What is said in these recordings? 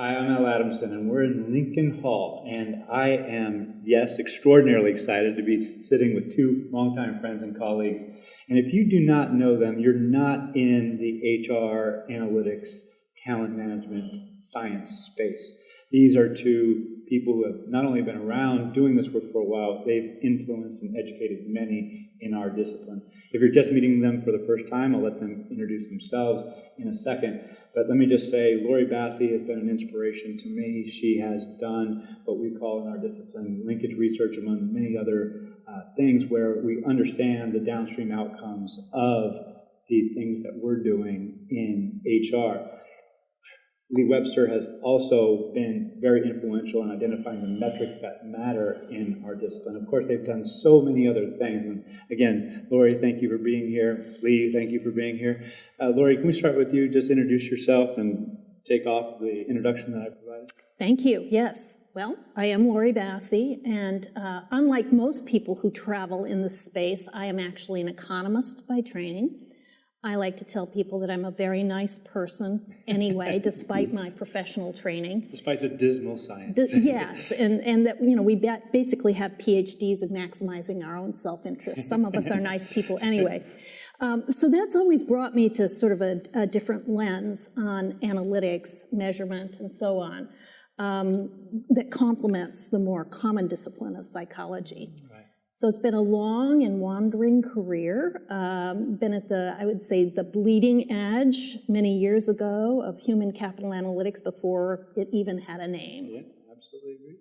Hi, I'm Al Adamson, and we're in Lincoln Hall, and I am, yes, extraordinarily excited to be sitting with two longtime friends and colleagues. And if you do not know them, you're not in the HR, analytics, talent management, science space. These are two people who have not only been around doing this work for a while, they've influenced and educated many in our discipline. If you're just meeting them for the first time, I'll let them introduce themselves in a second. But let me just say, Laurie Bassie has been an inspiration to me. She has done what we call in our discipline linkage research, among many other things, where we understand the downstream outcomes of the things that we're doing in HR. Webster has also been very influential in identifying the metrics that matter in our discipline. Of course, they've done so many other things. And again, Laurie, thank you for being here. Lee, thank you for being here. Laurie, can we start with you? Just introduce yourself and take off the introduction that I provided. Thank you. Yes. Well, I am Laurie Bassie, and unlike most people who travel in this space, I am actually an economist by training. I like to tell people that I'm a very nice person anyway, despite my professional training. Despite the dismal science. Yes, and that, you know, we basically have PhDs in maximizing our own self-interest. Some of us are nice people anyway. So that's always brought me to sort of a different lens on analytics, measurement, and so on, that complements the more common discipline of psychology. So it's been a long and wandering career, been at I would say, the bleeding edge many years ago of human capital analytics before it even had a name. Yeah, absolutely agree.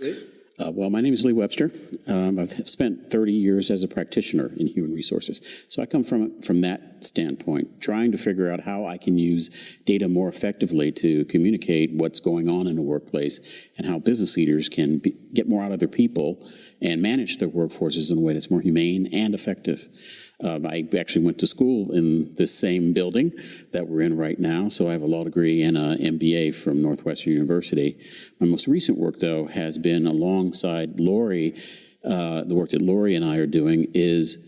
Lee? Well, my name is Lee Webster. I've spent 30 years as a practitioner in human resources. So I come from that standpoint, trying to figure out how I can use data more effectively to communicate what's going on in the workplace and how business leaders can get more out of their people and manage their workforces in a way that's more humane and effective. I actually went to school in this same building that we're in right now, so I have a law degree and an MBA from Northwestern University. My most recent work, though, has been alongside Laurie. The work that Laurie and I are doing is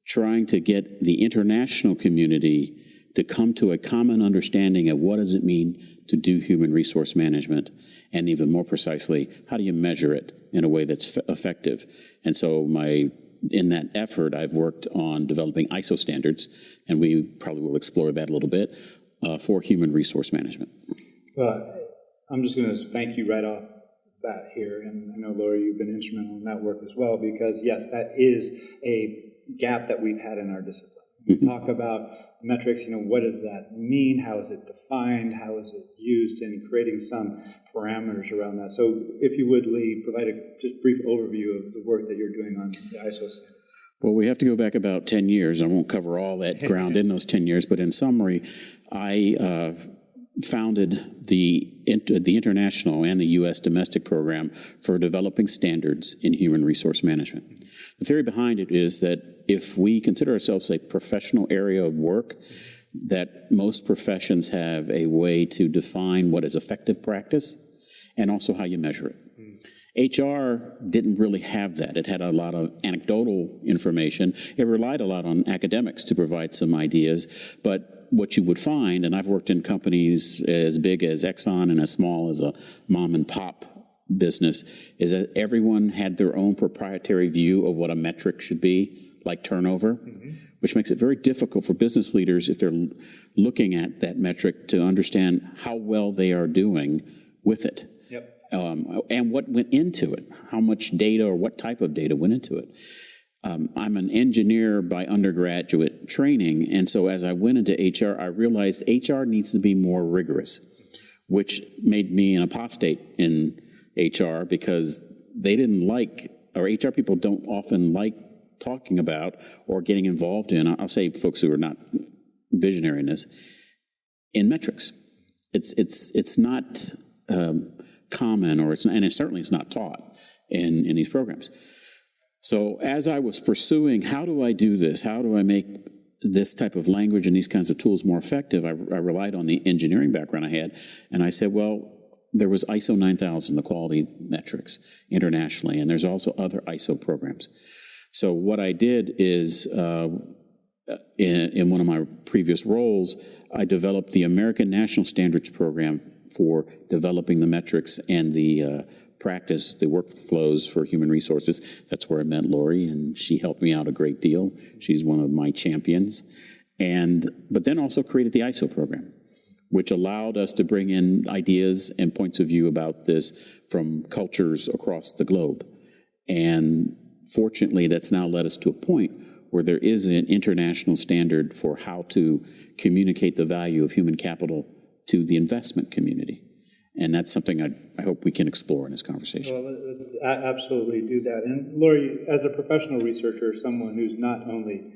trying to get the international community to come to a common understanding of what does it mean to do human resource management, and even more precisely, how do you measure it in a way that's effective. And so in that effort, I've worked on developing ISO standards, and we probably will explore that a little bit, for human resource management. Well, I'm just going to thank you right off the bat here, and I know, Laurie, you've been instrumental in that work as well, because, yes, that is a gap that we've had in our discipline. We talk about metrics, what does that mean? How is it defined? How is it used? And creating some parameters around that. So if you would, Lee, provide a just brief overview of the work that you're doing on the ISO standards. Well, we have to go back about 10 years. I won't cover all that ground in those 10 years, but in summary, I founded the international and the U.S. domestic program for developing standards in human resource management. The theory behind it is that if we consider ourselves a professional area of work, that most professions have a way to define what is effective practice and also how you measure it. HR didn't really have that. It had a lot of anecdotal information. It relied a lot on academics to provide some ideas, but what you would find, and I've worked in companies as big as Exxon and as small as a mom and pop business, is that everyone had their own proprietary view of what a metric should be, like turnover, which makes it very difficult for business leaders, if they're looking at that metric, to understand how well they are doing with it. And what went into it, how much data or what type of data went into it. I'm an engineer by undergraduate training, and so as I went into HR, I realized HR needs to be more rigorous, which made me an apostate in HR because they didn't like, or HR people don't often like talking about or getting involved in, I'll say folks who are not visionary in this, in metrics. It's not common, and it certainly is not taught in these programs. So as I was pursuing, how do I do this? How do I make this type of language and these kinds of tools more effective? I relied on the engineering background I had, and I said, well, there was ISO 9000, the quality metrics internationally, and there's also other ISO programs. So what I did is, in one of my previous roles, I developed the American National Standards Program for developing the metrics and the practice, the workflows for human resources. That's where I met Laurie, and she helped me out a great deal. She's one of my champions. But then also created the ISO program, which allowed us to bring in ideas and points of view about this from cultures across the globe. And fortunately, that's now led us to a point where there is an international standard for how to communicate the value of human capital to the investment community. And that's something I hope we can explore in this conversation. Well, let's absolutely do that. And Laurie, as a professional researcher, someone who's not only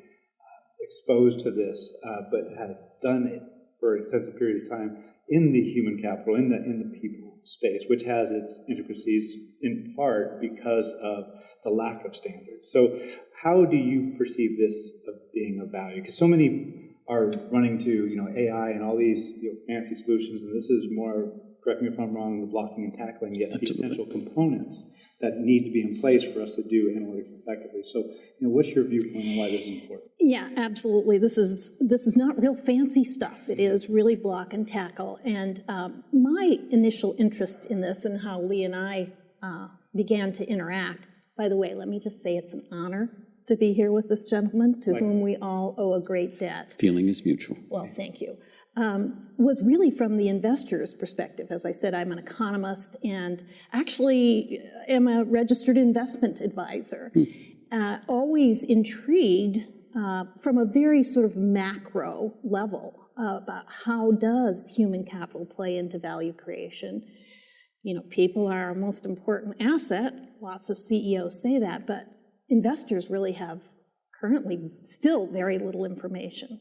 exposed to this, but has done it for an extensive period of time in the human capital, in the people space, which has its intricacies in part because of the lack of standards. So how do you perceive this of being of value? Because so many are running to AI and all these fancy solutions, and this is more, correct me if I'm wrong, the blocking and tackling, yet the essential components that need to be in place for us to do analytics effectively. So, what's your viewpoint on why this is important? Yeah, absolutely. This is not real fancy stuff. It is really block and tackle. And my initial interest in this and how Lee and I began to interact, by the way, let me just say it's an honor to be here with this gentleman to whom we all owe a great debt. Feeling is mutual. Well, thank you. Was really from the investor's perspective. As I said, I'm an economist and actually am a registered investment advisor. Always intrigued from a very sort of macro level about how does human capital play into value creation. People are our most important asset. Lots of CEOs say that, but investors really have currently still very little information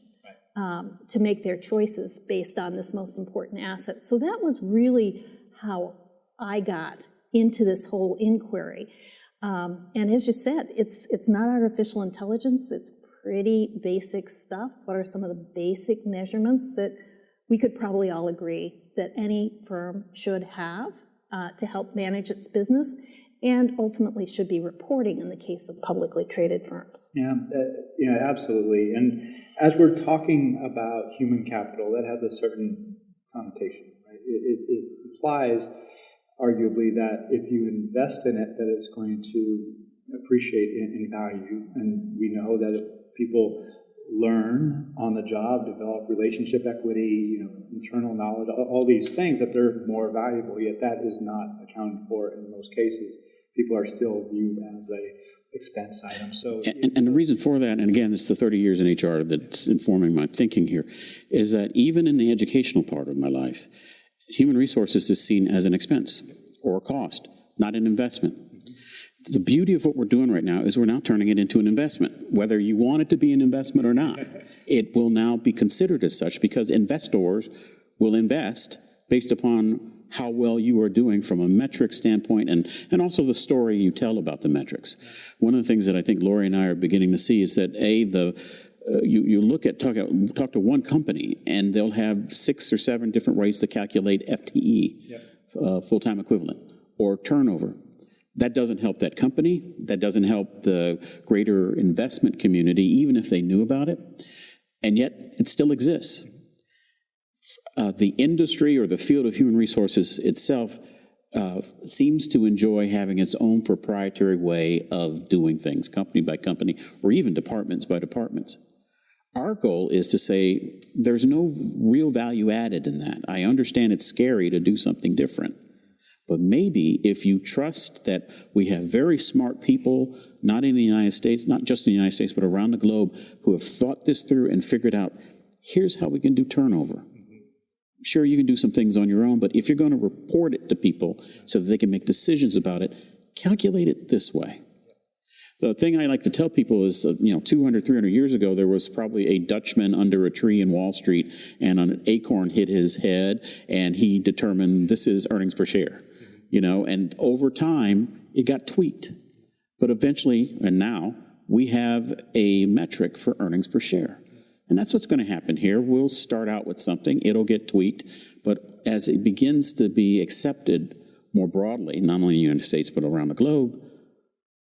to make their choices based on this most important asset. So that was really how I got into this whole inquiry. And as you said, it's not artificial intelligence. It's pretty basic stuff. What are some of the basic measurements that we could probably all agree that any firm should have to help manage its business, and ultimately should be reporting in the case of publicly traded firms? Yeah, absolutely. And as we're talking about human capital, that has a certain connotation, right? It implies, arguably, that if you invest in it, that it's going to appreciate in value. And we know that if people learn on the job, develop relationship equity, internal knowledge, all these things, that they're more valuable, yet that is not accounted for in most cases. People are still viewed as a expense item. So, and the reason for that, and again, it's the 30 years in HR that's informing my thinking here, is that even in the educational part of my life, human resources is seen as an expense or a cost, not an investment. The beauty of what we're doing right now is we're now turning it into an investment. Whether you want it to be an investment or not, it will now be considered as such because investors will invest based upon how well you are doing from a metric standpoint and also the story you tell about the metrics. One of the things that I think Laurie and I are beginning to see is that, you look at, talk to one company, and they'll have 6 or 7 different ways to calculate FTE, full-time equivalent, or turnover. That doesn't help that company. That doesn't help the greater investment community, even if they knew about it. And yet, it still exists. The industry or the field of human resources itself seems to enjoy having its own proprietary way of doing things, company by company, or even departments by departments. Our goal is to say there's no real value added in that. I understand it's scary to do something different. But maybe if you trust that we have very smart people, not in the United States, not just in the United States, but around the globe, who have thought this through and figured out, here's how we can do turnover. Sure, you can do some things on your own, but if you're going to report it to people so that they can make decisions about it, calculate it this way. The thing I like to tell people is, 200, 300 years ago, there was probably a Dutchman under a tree in Wall Street, and an acorn hit his head, and he determined this is earnings per share. And over time, it got tweaked. But eventually, and now, we have a metric for earnings per share. And that's what's going to happen here. We'll start out with something, it'll get tweaked, but as it begins to be accepted more broadly, not only in the United States, but around the globe,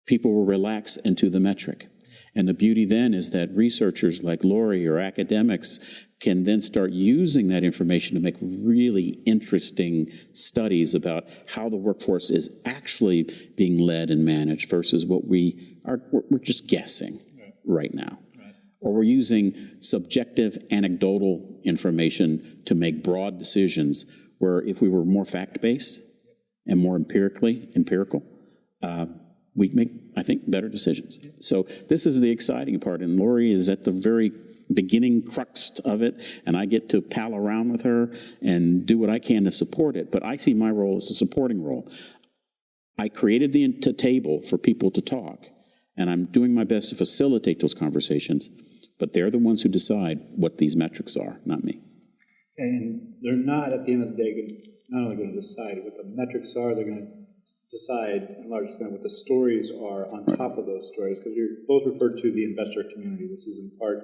people will relax into the metric. And the beauty then is that researchers like Laurie or academics can then start using that information to make really interesting studies about how the workforce is actually being led and managed versus what we're just guessing right now. Or we're using subjective, anecdotal information to make broad decisions where if we were more fact-based and more empirical, we'd make, I think, better decisions. So this is the exciting part, and Laurie is at the very beginning crux of it, and I get to pal around with her and do what I can to support it, but I see my role as a supporting role. I created the table for people to talk, and I'm doing my best to facilitate those conversations, but they're the ones who decide what these metrics are, not me. And they're not, at the end of the day, not only going to decide what the metrics are, they're going to decide, in large extent, what the stories are on top of those stories, because you're both referred to the investor community. This is in part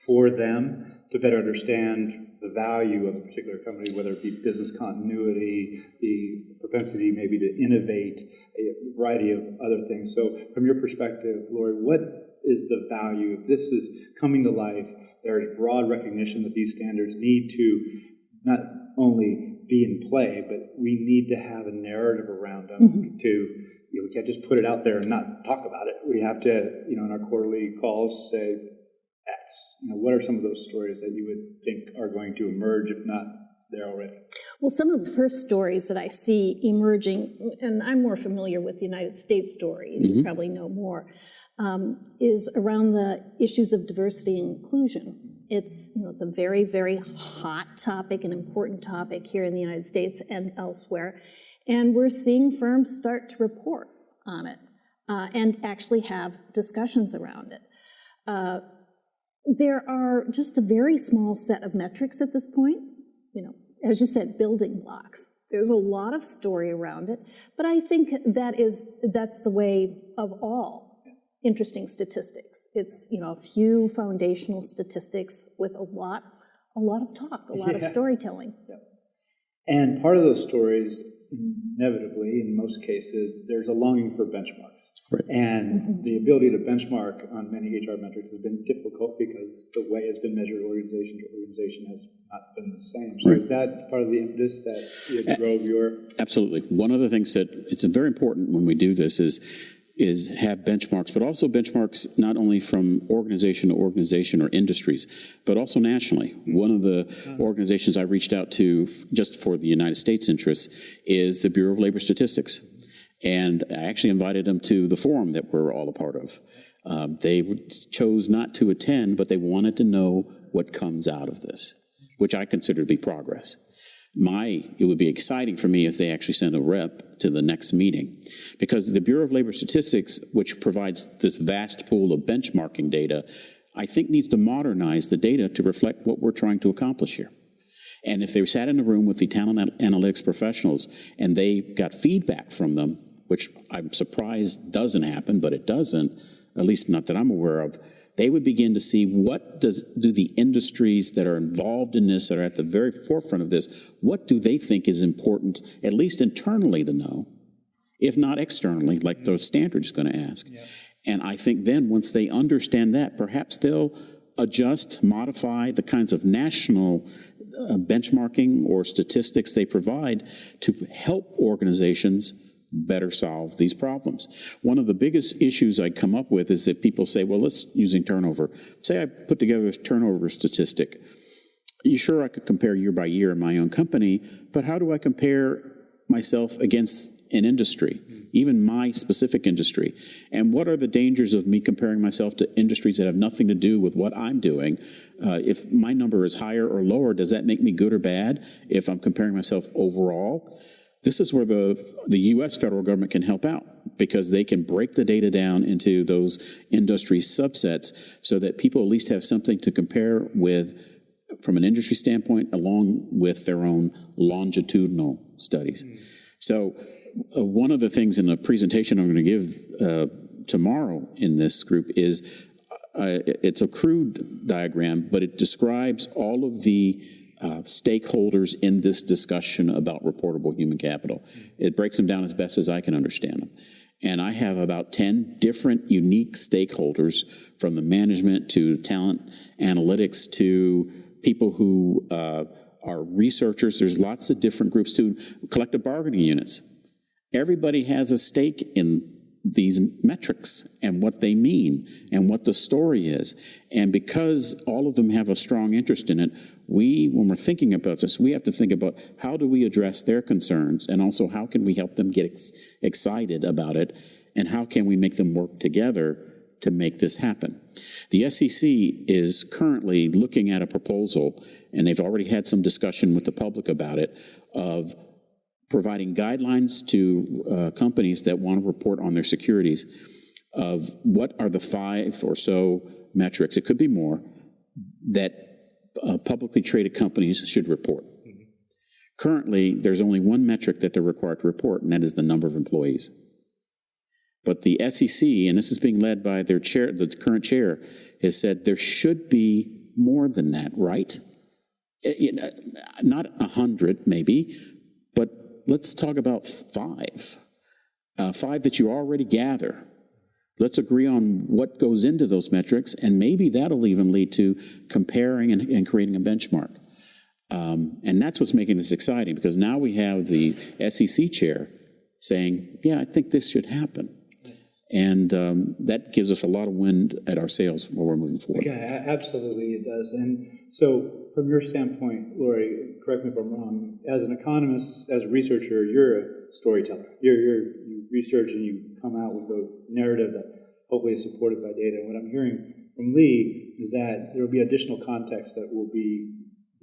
for them to better understand the value of a particular company, whether it be business continuity, the propensity maybe to innovate, a variety of other things. So from your perspective, Laurie, what is the value? If this is coming to life, there is broad recognition that these standards need to not only be in play, but we need to have a narrative around them to, we can't just put it out there and not talk about it. We have to, in our quarterly calls say X. What are some of those stories that you would think are going to emerge, if not there already? Well, some of the first stories that I see emerging, and I'm more familiar with the United States story, you probably know more, is around the issues of diversity and inclusion. It's a very, very hot topic, an important topic here in the United States and elsewhere, and we're seeing firms start to report on it and actually have discussions around it. There are just a very small set of metrics at this point, as you said, building blocks. There's a lot of story around it, but I think that's the way of all interesting statistics. It's, a few foundational statistics with a lot of talk, a lot of storytelling. Yeah. And part of those stories, inevitably, in most cases, there's a longing for benchmarks. Right. And the ability to benchmark on many HR metrics has been difficult because the way it's been measured organization to organization has not been the same. So is that part of the impetus that drove your... Absolutely. One of the things that it's very important when we do this is have benchmarks, but also benchmarks not only from organization to organization or industries, but also nationally. One of the organizations I reached out to just for the United States interests is the Bureau of Labor Statistics. And I actually invited them to the forum that we're all a part of. They chose not to attend, but they wanted to know what comes out of this, which I consider to be progress. It would be exciting for me if they actually sent a rep to the next meeting, because the Bureau of Labor Statistics, which provides this vast pool of benchmarking data, I think needs to modernize the data to reflect what we're trying to accomplish here. And if they sat in a room with the talent analytics professionals and they got feedback from them, which I'm surprised doesn't happen, but it doesn't, at least not that I'm aware of, they would begin to see what do the industries that are involved in this, that are at the very forefront of this, what do they think is important, at least internally to know, if not externally, like the standard is going to ask. Yeah. And I think then once they understand that, perhaps they'll adjust, modify the kinds of national benchmarking or statistics they provide to help organizations better solve these problems. One of the biggest issues I come up with is that people say, well, let's using turnover. Say I put together this turnover statistic. Sure, I could compare year by year in my own company, but how do I compare myself against an industry, even my specific industry? And what are the dangers of me comparing myself to industries that have nothing to do with what I'm doing? If my number is higher or lower, does that make me good or bad if I'm comparing myself overall? This is where the U.S. federal government can help out, because they can break the data down into those industry subsets so that people at least have something to compare with from an industry standpoint, along with their own longitudinal studies. So one of the things in the presentation I'm going to give tomorrow in this group is it's a crude diagram, but it describes all of the stakeholders in this discussion about reportable human capital. It breaks them down as best as I can understand them. And I have about 10 different unique stakeholders, from the management to talent analytics to people who are researchers. There's lots of different groups to collective bargaining units. Everybody has a stake in these metrics and what they mean and what the story is. And because all of them have a strong interest in it, when we're thinking about this, we have to think about how do we address their concerns, and also how can we help them get excited about it, and how can we make them work together to make this happen. The SEC is currently looking at a proposal, and they've already had some discussion with the public about it, of providing guidelines to companies that want to report on their securities of what are the 5 or so metrics, it could be more, that publicly traded companies should report. Mm-hmm. Currently, there's only one metric that they're required to report, and that is the number of employees. But the SEC, and this is being led by their chair, the current chair, has said there should be more than that, right? Not 100, maybe, but let's talk about 5. 5 that you already gather. Let's agree on what goes into those metrics, and maybe that'll even lead to comparing and creating a benchmark. And that's what's making this exciting, because now we have the SEC chair saying, yeah, I think this should happen. And that gives us a lot of wind at our sails while we're moving forward. Yeah, absolutely it does. And so from your standpoint, Laurie, correct me if I'm wrong, as an economist, as a researcher, you're a storyteller. You research and you come out with a narrative that hopefully is supported by data. And what I'm hearing from Lee is that there will be additional context that will be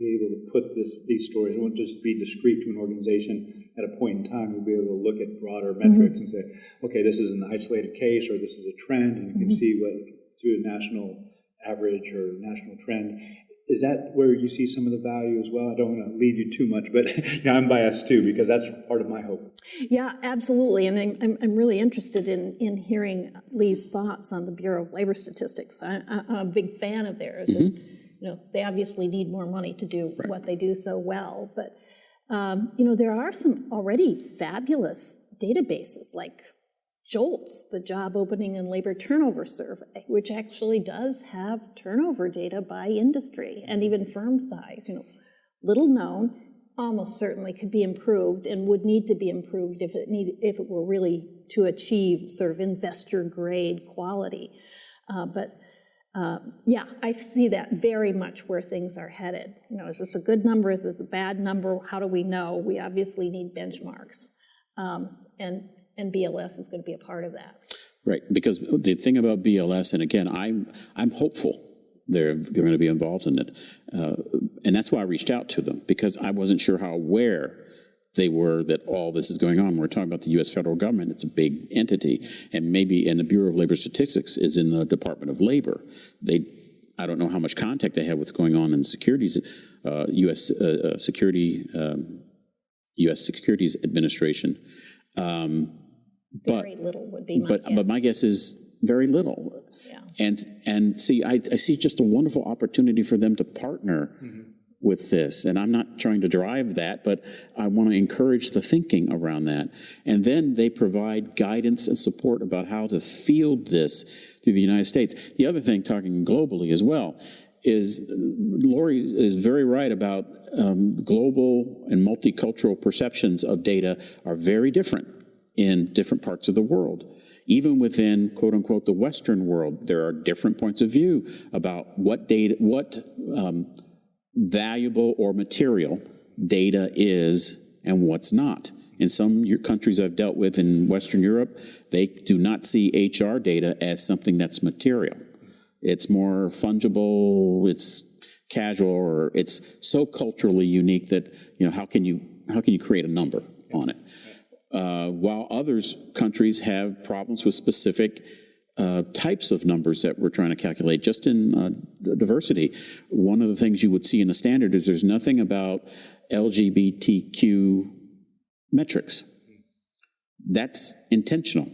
able to put these stories. It won't just be discrete to an organization at a point in time. We'll be able to look at broader metrics and say, okay, this is an isolated case, or this is a trend, and you can see what through a national average or national trend. Is that where you see some of the value as well? I don't want to lead you too much, but I'm biased too, because that's part of my hope. Yeah, absolutely. And I'm really interested in hearing Lee's thoughts on the Bureau of Labor Statistics. I'm a big fan of theirs. Mm-hmm. And, they obviously need more money to do what they do so well. But, there are some already fabulous databases like JOLTS, the Job Opening and Labor Turnover Survey, which actually does have turnover data by industry and even firm size. Little known, almost certainly could be improved, and would need to be improved if it were really to achieve sort of investor grade quality. I see that very much where things are headed. Is this a good number? Is this a bad number? How do we know? We obviously need benchmarks, and BLS is going to be a part of that. Right, because the thing about BLS, and again, I'm hopeful they're going to be involved in it, and that's why I reached out to them, because I wasn't sure how aware they were that all this is going on. We're talking about the U.S. federal government. It's a big entity. And the Bureau of Labor Statistics is in the Department of Labor. I don't know how much contact they have with what's going on in securities, U.S. Securities Administration. Very little would be my guess. But my guess is very little. Yeah. And see, I see just a wonderful opportunity for them to partner with this. And I'm not trying to drive that, but I want to encourage the thinking around that. And then they provide guidance and support about how to field this through the United States. The other thing, talking globally as well, is Laurie is very right about global and multicultural perceptions of data are very different in different parts of the world. Even within, quote unquote, the Western world, there are different points of view about what data, valuable or material data is and what's not. In some countries I've dealt with in Western Europe, they do not see HR data as something that's material. It's more fungible, it's casual, or it's so culturally unique that, how can you create a number on it? While countries have problems with specific types of numbers that we're trying to calculate. Just in diversity, one of the things you would see in the standard is there's nothing about LGBTQ metrics. That's intentional,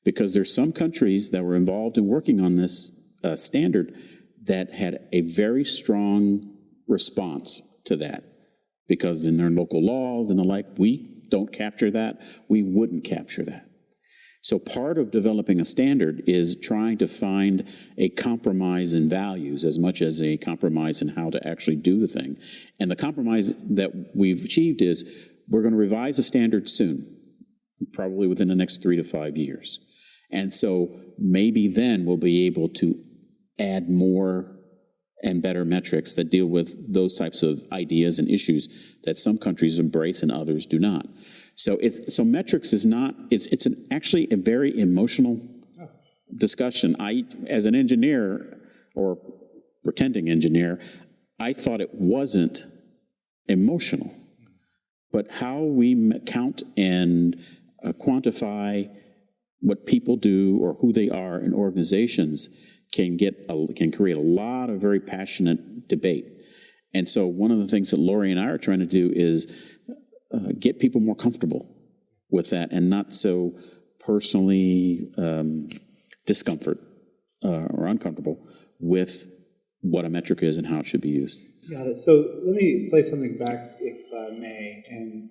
because there's some countries that were involved in working on this standard that had a very strong response to that, because in their local laws and the like, we don't capture that, we wouldn't capture that. So part of developing a standard is trying to find a compromise in values as much as a compromise in how to actually do the thing. And the compromise that we've achieved is we're going to revise the standard soon, probably within the next 3 to 5 years. And so maybe then we'll be able to add more and better metrics that deal with those types of ideas and issues that some countries embrace and others do not. So metrics is not, it's actually a very emotional discussion. As an engineer, or pretending engineer, I thought it wasn't emotional. But how we count and quantify what people do or who they are in organizations can create a lot of very passionate debate. And so one of the things that Laurie and I are trying to do is get people more comfortable with that and not so personally discomfort or uncomfortable with what a metric is and how it should be used. Got it. So let me play something back, if I may, and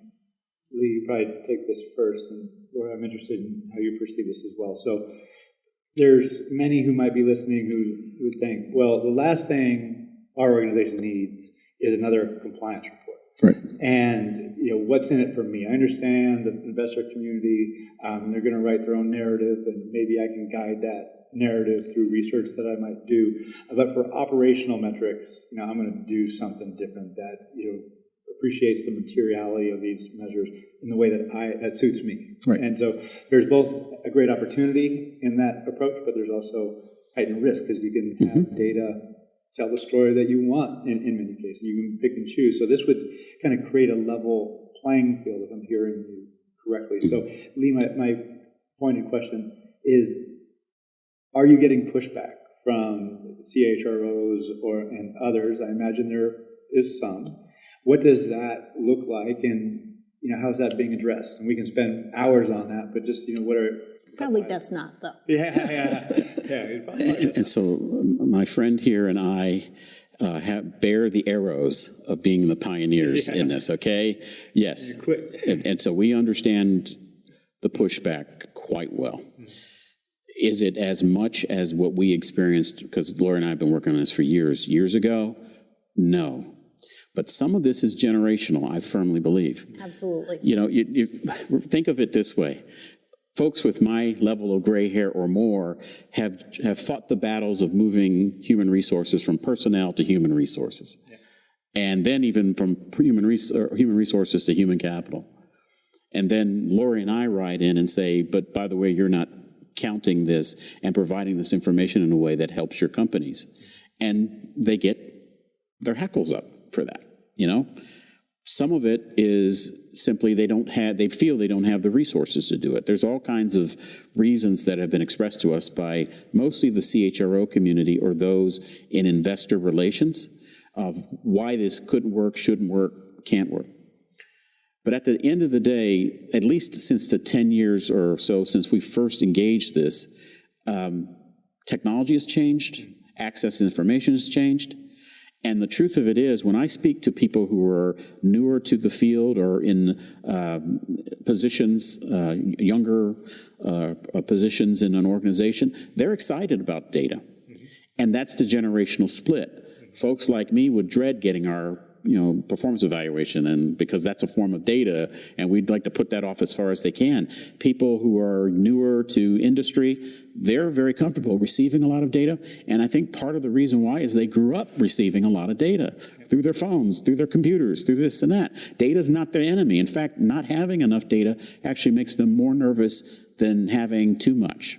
Lee, you probably take this first, and Laurie, I'm interested in how you perceive this as well. So there's many who might be listening who would think, well, the last thing our organization needs is another compliance report. Right. And what's in it for me? I understand the investor community, they're going to write their own narrative, and maybe I can guide that narrative through research that I might do. But for operational metrics, I'm going to do something different that appreciates the materiality of these measures in the way that suits me. Right. And so there's both a great opportunity in that approach, but there's also heightened risk because you can have data tell the story that you want in many cases. You can pick and choose. So this would kind of create a level playing field, if I'm hearing you correctly. So Lee, my pointed question is, are you getting pushback from CHROs and others? I imagine there is some. What does that look like, and how's that being addressed? And we can spend hours on that, but just what are Probably best not, though. Yeah. And so my friend here and I bear the arrows of being the pioneers in this. Okay, yes, and so we understand the pushback quite well. Is it as much as what we experienced? Because Laurie and I have been working on this for years. Years ago, no. But some of this is generational, I firmly believe. Absolutely. You think of it this way. Folks with my level of gray hair or more have fought the battles of moving human resources from personnel to human resources. Yeah. And then even from human resources to human capital. And then Laurie and I ride in and say, but by the way, you're not counting this and providing this information in a way that helps your companies. And they get their hackles up for that, Some of it is simply they feel they don't have the resources to do it. There's all kinds of reasons that have been expressed to us by mostly the CHRO community or those in investor relations of why this couldn't work, shouldn't work, can't work. But at the end of the day, at least since the 10 years or so since we first engaged this, technology has changed, access to information has changed. And the truth of it is, when I speak to people who are newer to the field or in positions, younger positions in an organization, they're excited about data. And that's the generational split. Folks like me would dread getting our performance evaluation, and because that's a form of data, and we'd like to put that off as far as they can. People who are newer to industry, they're very comfortable receiving a lot of data, and I think part of the reason why is they grew up receiving a lot of data through their phones, through their computers, through this and that. Data's not their enemy. In fact, not having enough data actually makes them more nervous than having too much.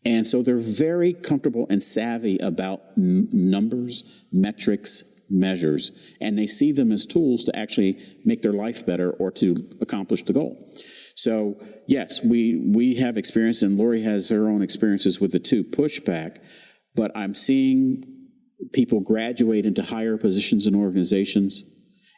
And so they're very comfortable and savvy about numbers, metrics, measures, and they see them as tools to actually make their life better or to accomplish the goal. So yes, we have experience, and Laurie has her own experiences with the two pushback, but I'm seeing people graduate into higher positions in organizations,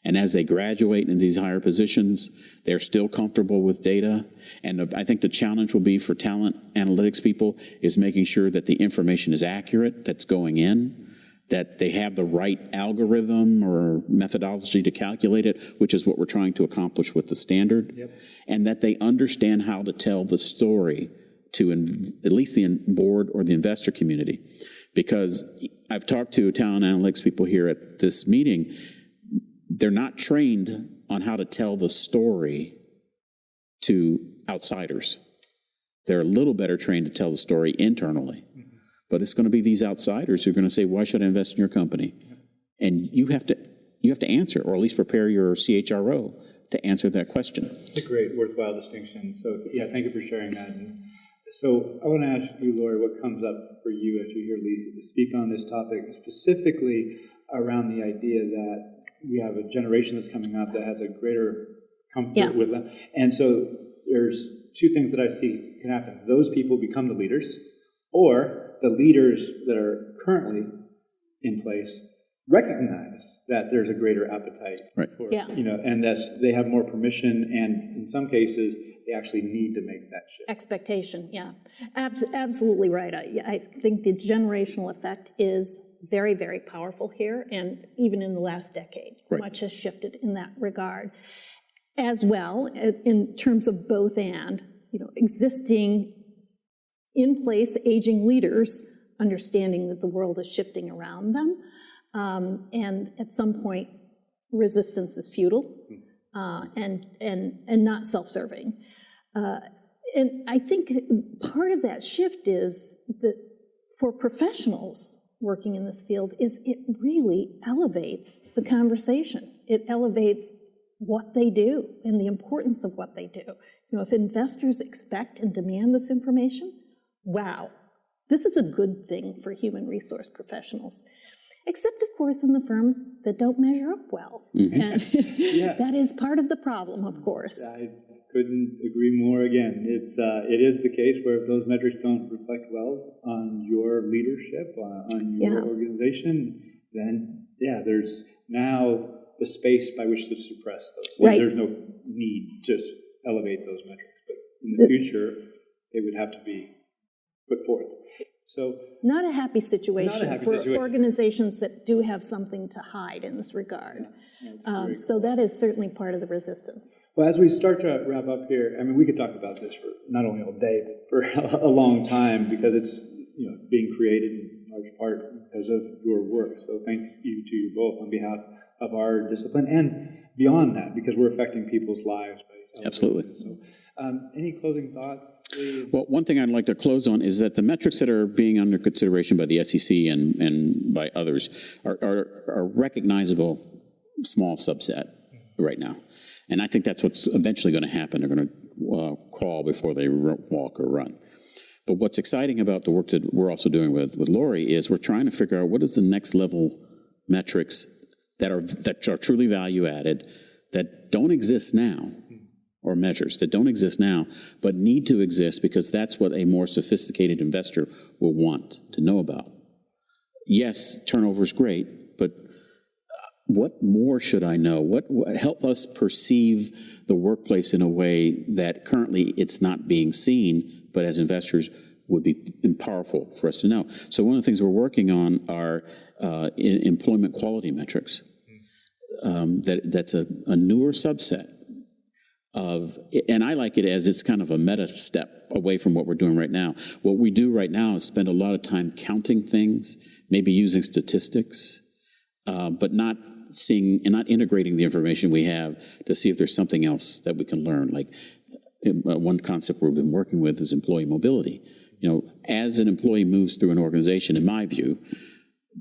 and as they graduate into these higher positions, they're still comfortable with data. And I think the challenge will be for talent analytics people is making sure that the information is accurate that's going in, that they have the right algorithm or methodology to calculate it, which is what we're trying to accomplish with the standard, and that they understand how to tell the story to at least the board or the investor community. Because I've talked to talent analytics people here at this meeting, they're not trained on how to tell the story to outsiders. They're a little better trained to tell the story internally. But it's going to be these outsiders who are going to say, why should I invest in your company? And you have to answer, or at least prepare your CHRO to answer that question. It's a great, worthwhile distinction. So, yeah, thank you for sharing that. And so I want to ask you, Laurie, what comes up for you as you hear Lee speak on this topic, specifically around the idea that we have a generation that's coming up that has a greater comfort with them. And so there's two things that I see can happen. Those people become the leaders, or the leaders that are currently in place recognize that there's a greater appetite for, and that's, they have more permission, and in some cases, they actually need to make that shift. Expectation, yeah. Absolutely right. I think the generational effect is very, very powerful here, and even in the last decade, much has shifted in that regard. As well, in terms of both and, existing in place aging leaders understanding that the world is shifting around them, and at some point resistance is futile and not self-serving. And I think part of that shift is that for professionals working in this field is it really elevates the conversation. It elevates what they do and the importance of what they do. If investors expect and demand this information, wow, this is a good thing for human resource professionals. Except, of course, in the firms that don't measure up well. And that is part of the problem, of course. I couldn't agree more again. It is the case where if those metrics don't reflect well on your leadership, on your organization, then, there's now the space by which to suppress those. Right. There's no need to elevate those metrics. But in the future, they would have to be put forth. So, not a happy situation for organizations that do have something to hide in this regard. So that is certainly part of the resistance. Well, as we start to wrap up here, I mean, we could talk about this for not only all day, but for a long time, because it's being created in large part because of your work. So thank you to you both on behalf of our discipline and beyond that, because we're affecting people's lives. Absolutely. So, any closing thoughts? Well, one thing I'd like to close on is that the metrics that are being under consideration by the SEC and by others are recognizable small subset right now. And I think that's what's eventually going to happen. They're going to crawl before they walk or run. But what's exciting about the work that we're also doing with Laurie is we're trying to figure out what is the next level metrics that are truly value added, that don't exist now, or measures that don't exist now, but need to exist because that's what a more sophisticated investor will want to know about. Yes, turnover is great, but what more should I know? What help us perceive the workplace in a way that currently it's not being seen, but as investors would be powerful for us to know. So one of the things we're working on are employment quality metrics. That's a newer subset of, and I like it as it's kind of a meta step away from what we're doing right now. What we do right now is spend a lot of time counting things, maybe using statistics, but not seeing and not integrating the information we have to see if there's something else that we can learn. Like one concept we've been working with is employee mobility. As an employee moves through an organization, in my view,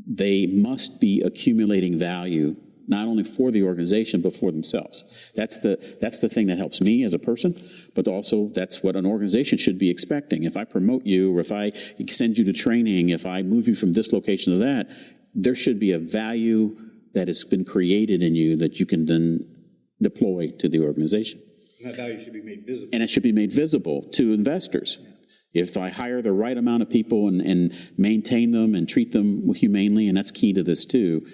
they must be accumulating value not only for the organization, but for themselves. That's the thing that helps me as a person, but also that's what an organization should be expecting. If I promote you, or if I send you to training, if I move you from this location to that, there should be a value that has been created in you that you can then deploy to the organization. And that value should be made visible. And it should be made visible to investors. If I hire the right amount of people and maintain them and treat them humanely, and that's key to this too,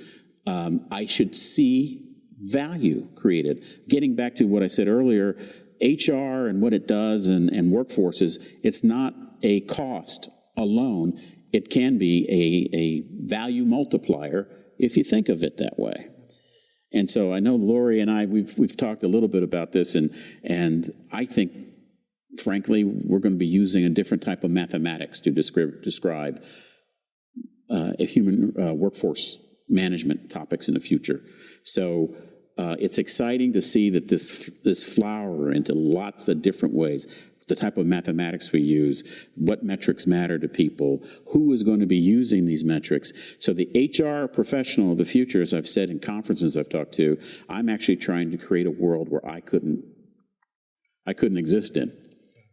I should see value created. Getting back to what I said earlier, HR and what it does and workforces, it's not a cost alone. It can be a value multiplier if you think of it that way. And so I know Laurie and I, we've talked a little bit about this, and I think frankly, we're going to be using a different type of mathematics to describe a human workforce management topics in the future. So it's exciting to see that this flower into lots of different ways, the type of mathematics we use, what metrics matter to people, who is going to be using these metrics. So the HR professional of the future, as I've said in conferences I've talked to, I'm actually trying to create a world where I couldn't exist in,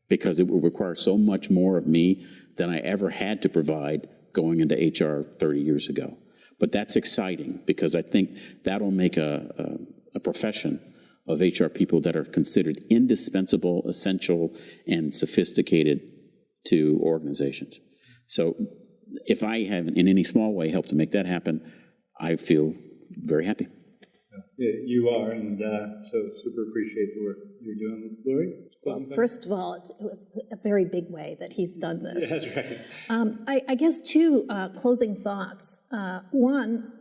because it would require so much more of me than I ever had to provide going into HR 30 years ago. But that's exciting, because I think that'll make a profession of HR people that are considered indispensable, essential, and sophisticated to organizations. So if I have, in any small way, helped to make that happen, I feel very happy. You are, and so super appreciate the work you're doing. Laurie? Well, first of all, it was a very big way that he's done this. Yeah, that's right. I guess two closing thoughts. One,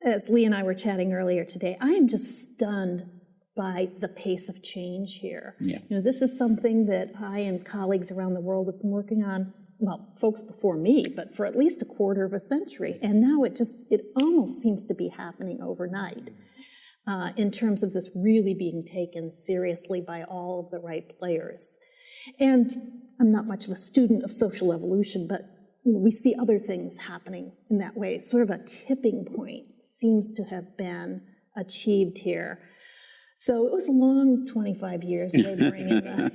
as Lee and I were chatting earlier today, I am just stunned by the pace of change here. Yeah. You know, this is something that I and colleagues around the world have been working on, well, folks before me, but for at least a quarter of a century. And now it almost seems to be happening overnight in terms of this really being taken seriously by all of the right players. And I'm not much of a student of social evolution, but we see other things happening in that way. Sort of a tipping point seems to have been achieved here. So it was a long 25 years laboring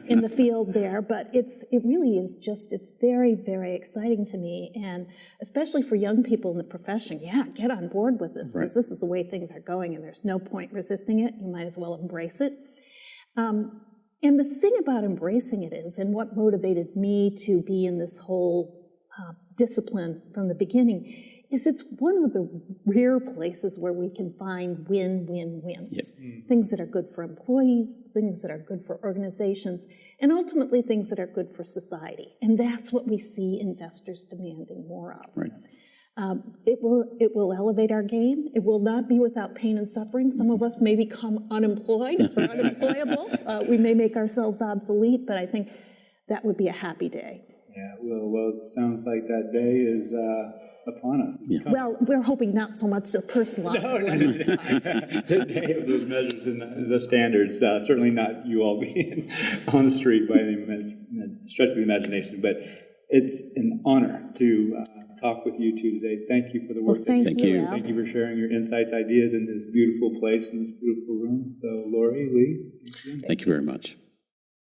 in the field there, but it really is it's very, very exciting to me, and especially for young people in the profession. Yeah, get on board with this, because this is the way things are going, and there's no point resisting it. You might as well embrace it. And the thing about embracing it is, and what motivated me to be in this whole discipline from the beginning, is it's one of the rare places where we can find win-win-wins. Yep. Things that are good for employees, things that are good for organizations, and ultimately things that are good for society. And that's what we see investors demanding more of. Right. It will elevate our game. It will not be without pain and suffering. Some of us may become unemployed or unemployable. We may make ourselves obsolete, but I think that would be a happy day. Yeah, well, it sounds like that day is upon us. Yeah. Well, we're hoping not so much to personalize the day of those measures and the standards. Certainly not you all being on the street by any stretch of the imagination, but it's an honor to talk with you two today. Thank you for the work. Well, thank you. Thank you for sharing your insights, ideas in this beautiful place, in this beautiful room. So, Laurie, Lee, thank you very much.